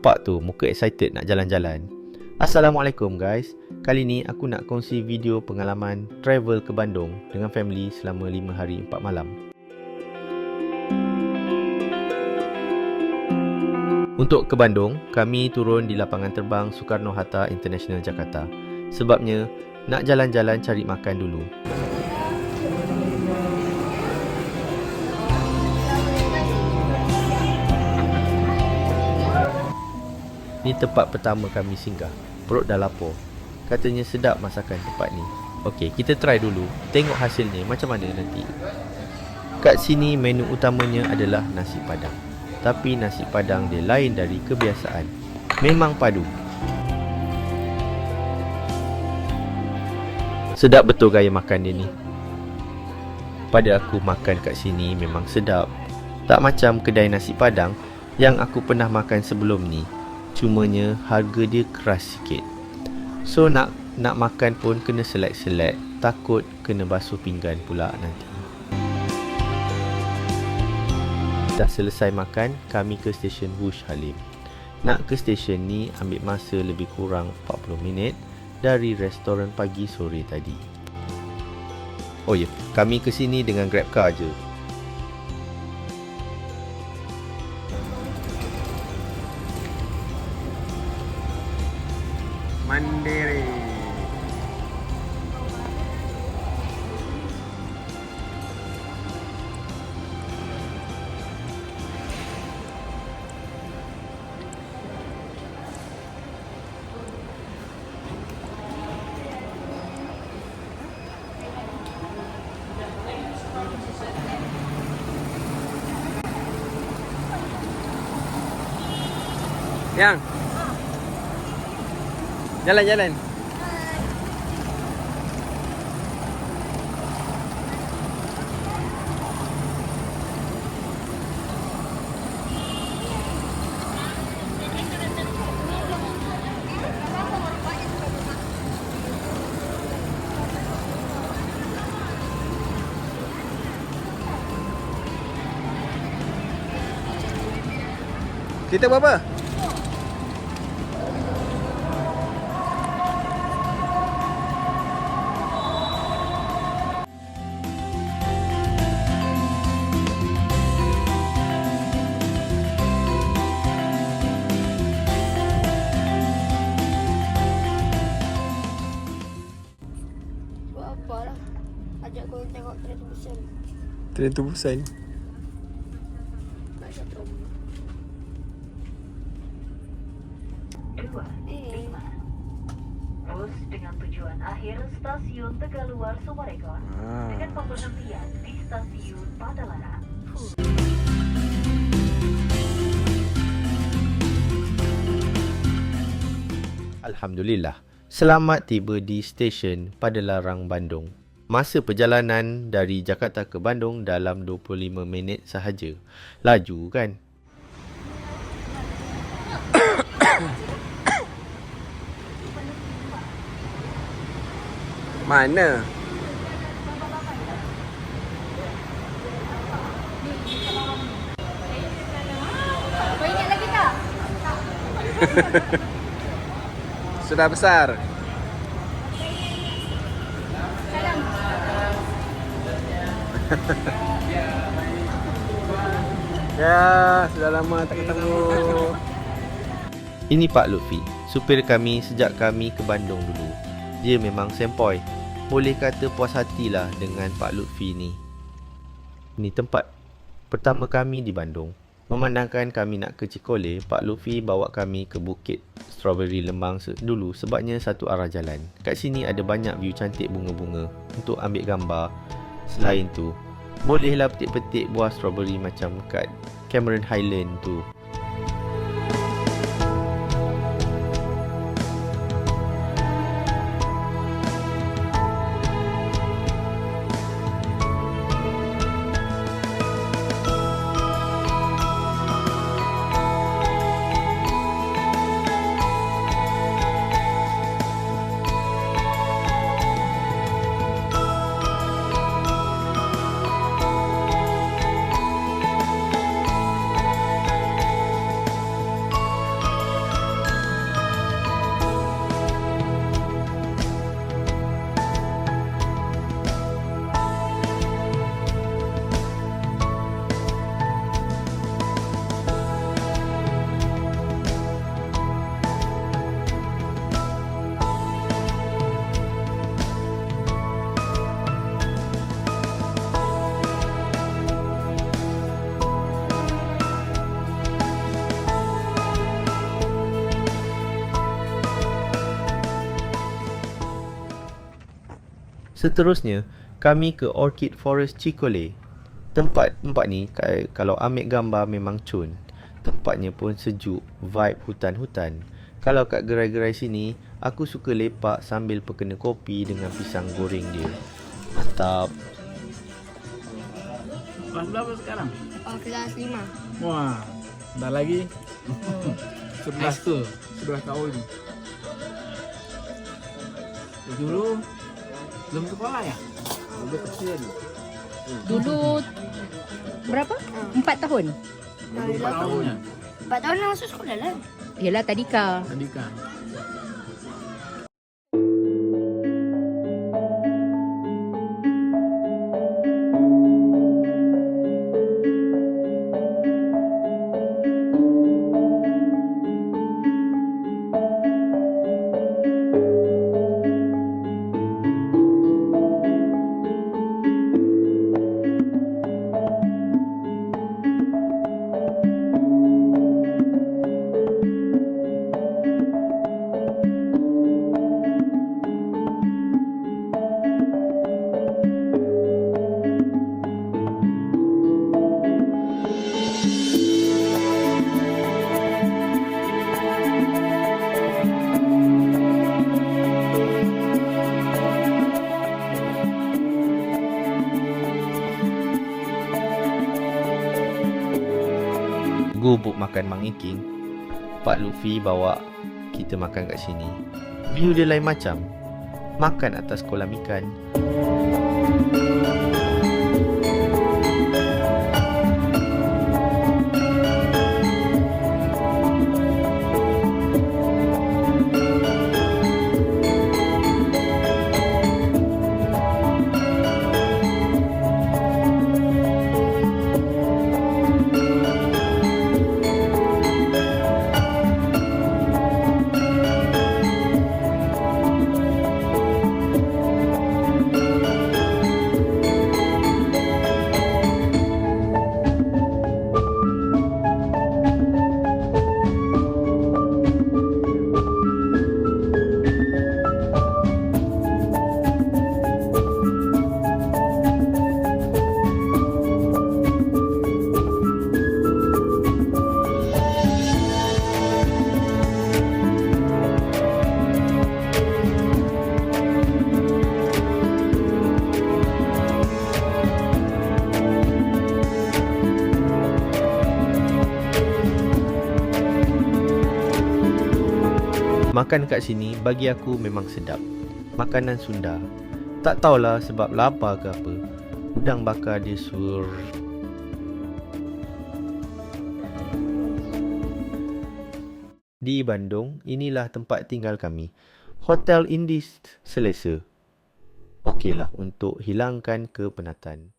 Nampak tu muka excited nak jalan-jalan. Assalamualaikum guys. Kali ni aku nak kongsi video pengalaman travel ke Bandung dengan family selama 5 hari 4 malam. Untuk ke Bandung, kami turun di lapangan terbang Soekarno-Hatta International Jakarta. Sebabnya nak jalan-jalan cari makan dulu. Ni tempat pertama kami singgah. Perut dah lapar. Katanya sedap masakan tempat ni. Okey, kita try dulu. Tengok hasilnya macam mana nanti. Kat sini menu utamanya adalah nasi padang. Tapi nasi padang dia lain dari kebiasaan. Memang padu. Sedap betul gaya makan dia ni. Pada aku makan kat sini memang sedap. Tak macam kedai nasi padang yang aku pernah makan sebelum ni. Cumanya harga dia keras sikit. So nak makan pun kena select-select. Takut kena basuh pinggan pula nanti. Dah selesai makan, kami ke stesen Wush Halim. Nak ke stesen ni ambil masa lebih kurang 40 minit dari restoran pagi sore tadi. Oh ya, kami ke sini dengan Grab car je. Mandiri. Yang jalan-jalan. Kita berapa? Ajak kau tengok tren Busan. Tren tu Busan. Bus dengan tujuan akhir stasiun Tegaluar Summarecon dengan pemberhentian di stasiun Padalarang. Alhamdulillah, selamat tiba di stesen Padalarang Bandung. Masa perjalanan dari Jakarta ke Bandung dalam 25 minit sahaja. Laju kan? Mana? Kau ingat lagi tak? Sudah besar. Ya, sudah lama tak ketemu. Ini Pak Lutfi, supir kami sejak kami ke Bandung dulu. Dia memang sempoi. Boleh kata puas hatilah dengan Pak Lutfi ni. Ini tempat pertama kami di Bandung. Memandangkan kami nak ke Cikole, Pak Lutfi bawa kami ke Bukit Strawberry Lembang dulu sebabnya satu arah jalan. Kat sini ada banyak view cantik bunga-bunga untuk ambil gambar. Selain tu, bolehlah petik-petik buah strawberry macam kat Cameron Highland tu. Seterusnya, kami ke Orchid Forest Cikole. Tempat ni kalau ambil gambar memang cun. Tempatnya pun sejuk, vibe hutan-hutan. Kalau kat gerai-gerai sini, aku suka lepak sambil perkena kopi dengan pisang goreng dia. Mantap. Kelas berapa sekarang? Kelas 5. Wah, dah lagi. High school. 11 tahun. Dulu belum sekolah ya? Dia kecil. Dulu berapa? 4 tahun. Dulu 4 tahun ya? 4 tahun dah masuk sekolah lah. Yelah tadika. Tadi kan. Gubuk makan Mang Iking, Pak Lutfi bawa kita makan kat sini. View dia lain macam. Makan atas kolam ikan. Makan kat sini bagi aku memang sedap. Makanan Sunda. Tak tahulah sebab lapar ke apa. Udang bakar dia sur. Di Bandung, inilah tempat tinggal kami. Hotel Indis selesa. Okeylah untuk hilangkan kepenatan.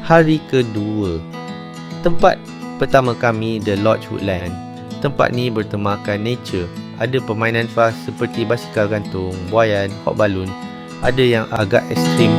Hari kedua. Tempat pertama kami The Lodge Woodland. Tempat ni bertemakan nature. Ada permainan fast seperti basikal gantung, buaian, hot balloon. Ada yang agak ekstrim.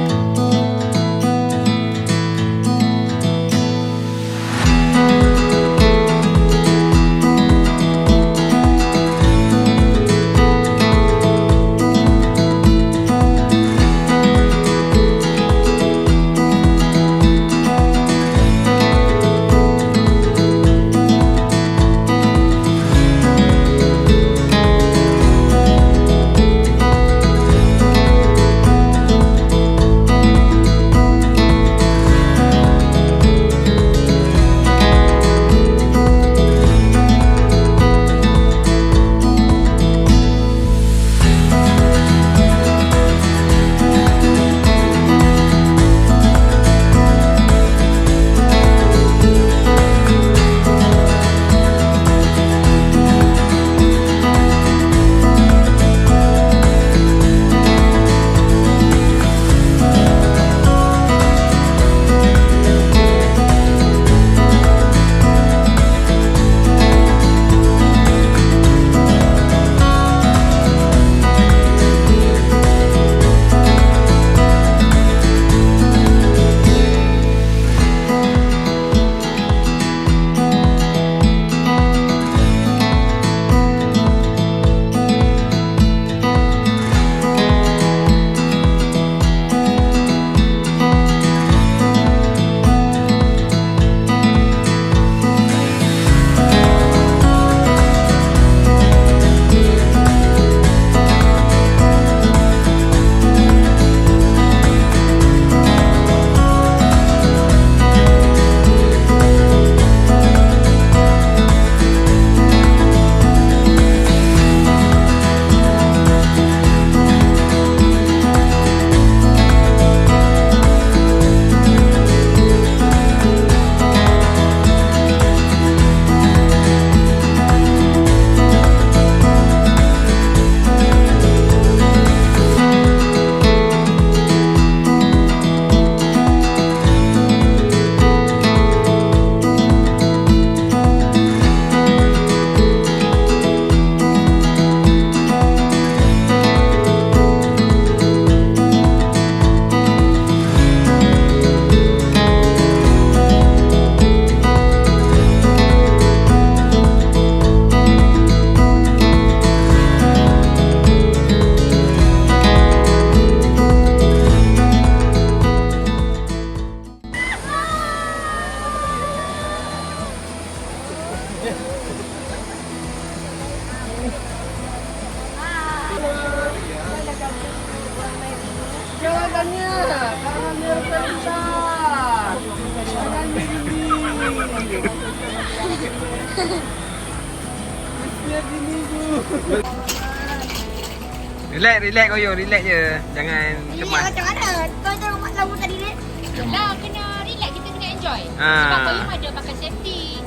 Relax koyo, relax je. Jangan Ini cemas. macam mana? Kau tengok mak lagu tadi ni? Yelah, kena relax. Kita kena enjoy. Ah. Sebab koyum ada pakai safety.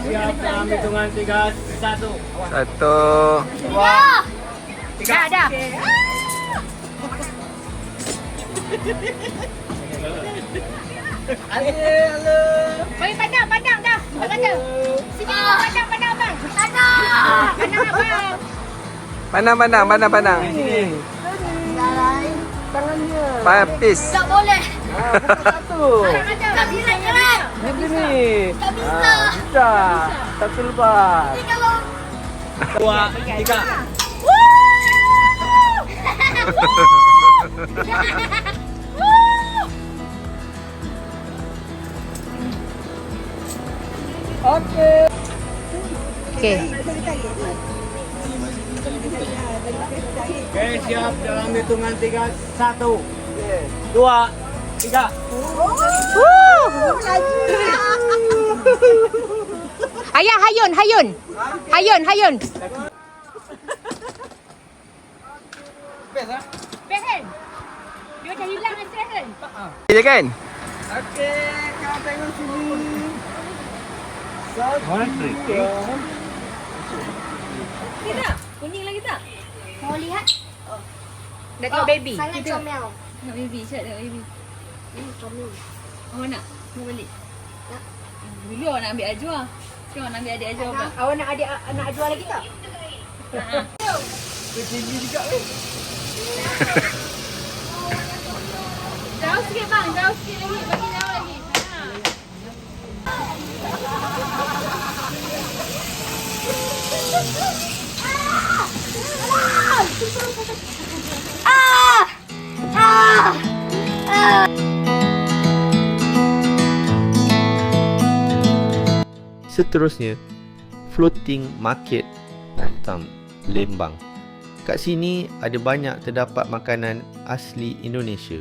Siap dalam hitungan 3, 1. 1. Dah. Koyum pandang dah. Abang kata. Sini pandang abang. Pandang abang. Pandang. Peace. Tak boleh. Satu. Tak bisa jalan. Begini. Tak bisa. Bisa. Satu lepas. Ini kalau 2, 3. Okey. Okey, siap dalam hitungan 3, 1. 2, 3. Ayah, hayun. Best kan? Dia macam hilang stres kan? Ya kan? Okey, kau tengok sini. Satu. Tidak. Kuning lagi tak? mau lihat. Dah tengok baby. Sangat comel. Tengok baby. Siap tengok baby. Comel. Awak nak? Mau balik? Nak. Dulu awak nak ambil Ajwa. Sekarang awak nak ambil adik Ajwa pula. Awak nak anak Ajwa lagi tak? Tinggi juga weh. Jauh sikit bang. Jauh sikit lagi. Bagi jauh lagi. Seterusnya, floating market atau Lembang. Kat sini ada banyak terdapat makanan asli Indonesia.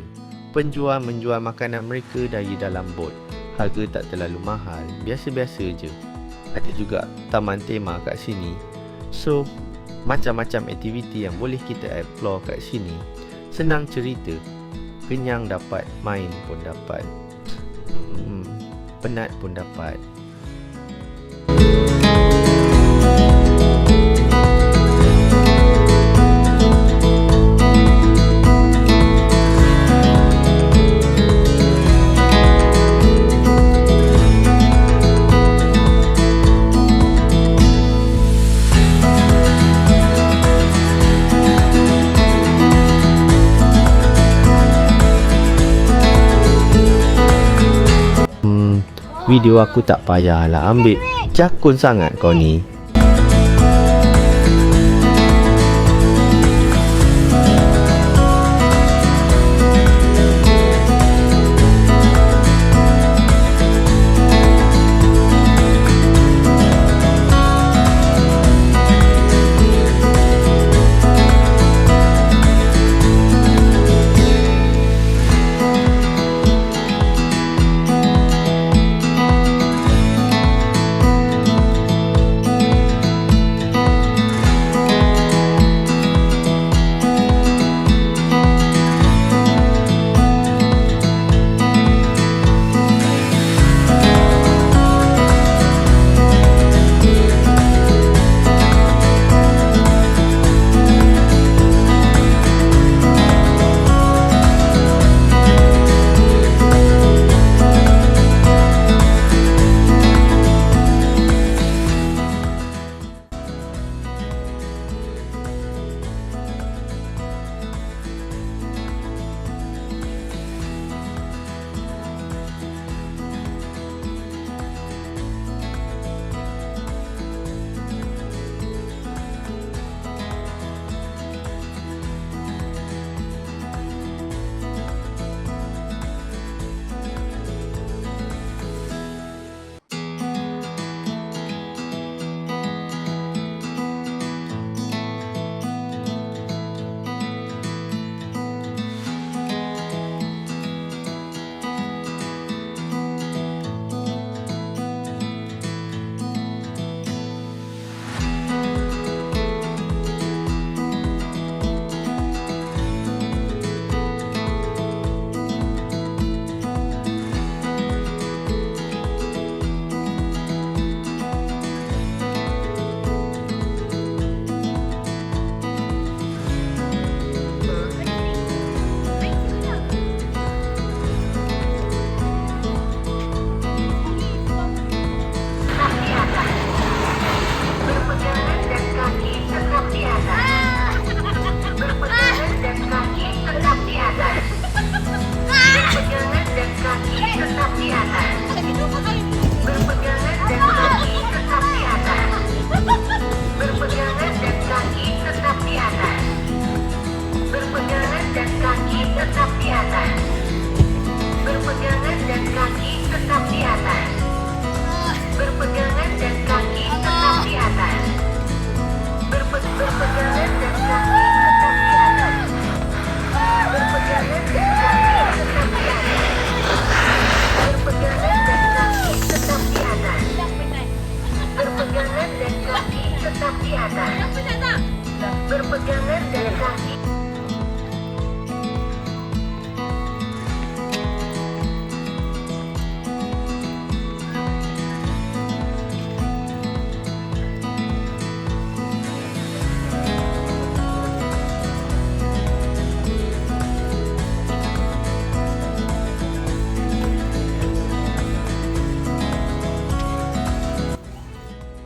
Penjual menjual makanan mereka dari dalam bot. Harga tak terlalu mahal, biasa-biasa je. Ada juga taman tema kat sini. So, macam-macam aktiviti yang boleh kita explore kat sini. Senang cerita, kenyang dapat, main pun dapat, penat pun dapat. Video aku tak payahlah ambil. Jakun sangat kau ni.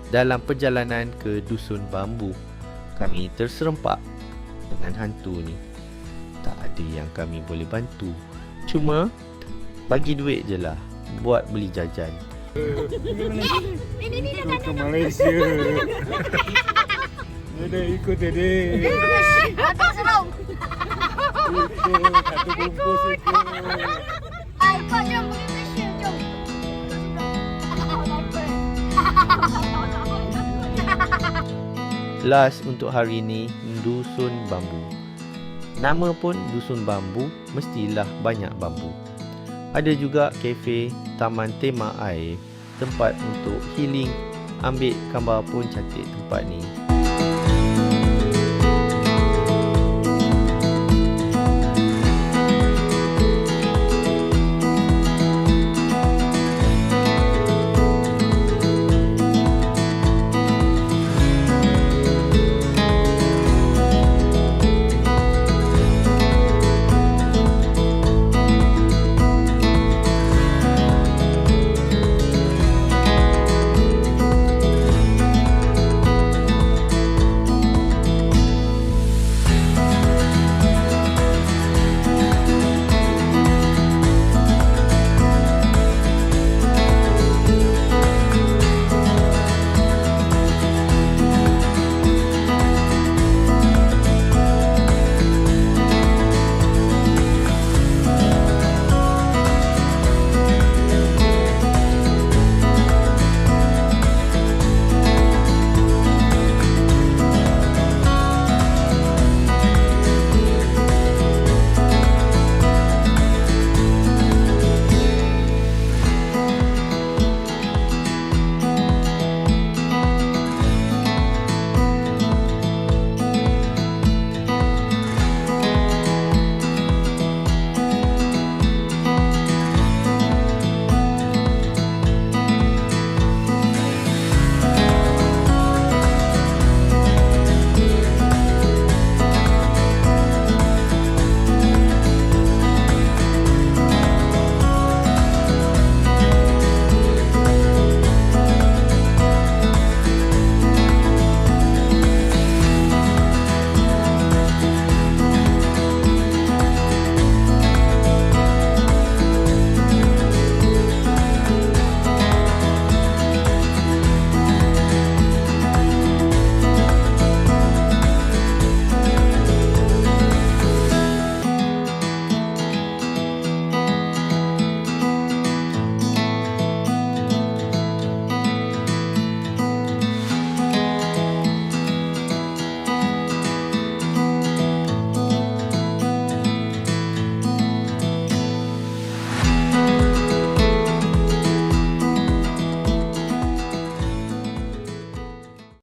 Dalam perjalanan ke Dusun Bambu, kami terserempak dengan hantu ni. Tak ada yang kami boleh bantu. Cuma bagi duit je lah buat beli jajan. Ini dah Ke Malaysia. Dede ikut Dede. Atas serau. Satu bungkus ikut. Kau jom pergi Malaysia, jom. Last untuk hari ni, Dusun Bambu. Nama pun Dusun Bambu, mestilah banyak bambu. Ada juga kafe, taman tema air, tempat untuk healing. Ambil gambar pun cantik tempat ni.